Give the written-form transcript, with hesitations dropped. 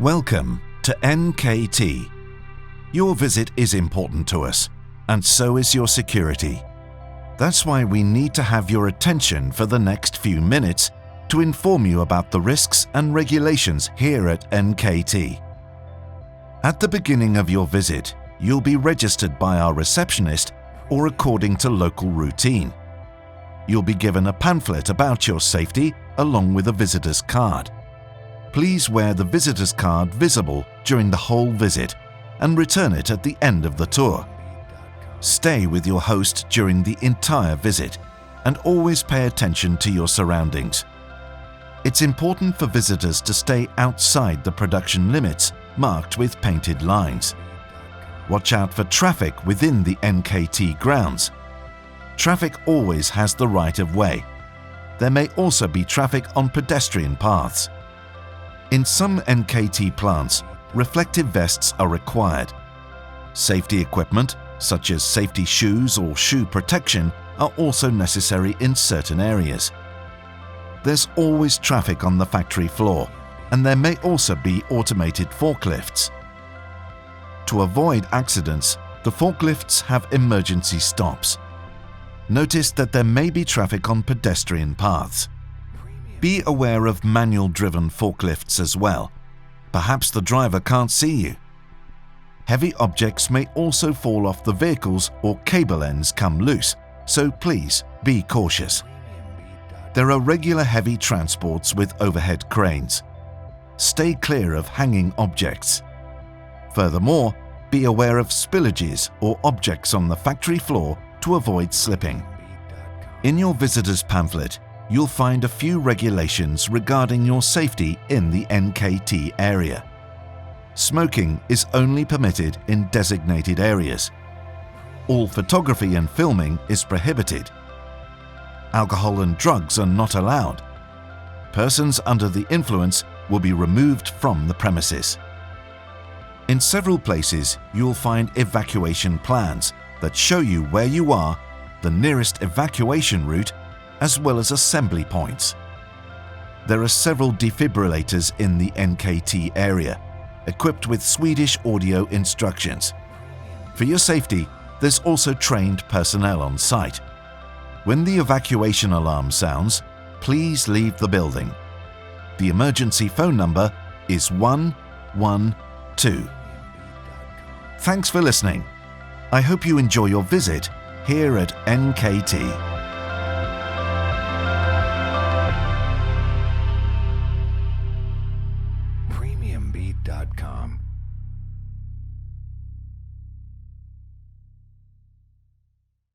Welcome to NKT. Your visit is important to us, and so is your security. That's why we need to have your attention for the next few minutes to inform you about the risks and regulations here at NKT. At the beginning of your visit, you'll be registered by our receptionist or according to local routine. You'll be given a pamphlet about your safety along with a visitor's card. Please wear the visitor's card visible during the whole visit and return it at the end of the tour. Stay with your host during the entire visit and always pay attention to your surroundings. It's important for visitors to stay outside the production limits marked with painted lines. Watch out for traffic within the NKT grounds. Traffic always has the right of way. There may also be traffic on pedestrian paths. In some NKT plants, reflective vests are required. Safety equipment, such as safety shoes or shoe protection, are also necessary in certain areas. There's always traffic on the factory floor, and there may also be automated forklifts. To avoid accidents, the forklifts have emergency stops. Notice that there may be traffic on pedestrian paths. Be aware of manual-driven forklifts as well. Perhaps the driver can't see you. Heavy objects may also fall off the vehicles or cable ends come loose, so please be cautious. There are regular heavy transports with overhead cranes. Stay clear of hanging objects. Furthermore, be aware of spillages or objects on the factory floor to avoid slipping. In your visitor's pamphlet, you'll find a few regulations regarding your safety in the NKT area. Smoking is only permitted in designated areas. All photography and filming is prohibited. Alcohol and drugs are not allowed. Persons under the influence will be removed from the premises. In several places, you'll find evacuation plans that show you where you are, the nearest evacuation route, as well as assembly points. There are several defibrillators in the NKT area, equipped with Swedish audio instructions. For your safety, there's also trained personnel on site. When the evacuation alarm sounds, please leave the building. The emergency phone number is 112. Thanks for listening. I hope you enjoy your visit here at NKT. Premiumbeat.com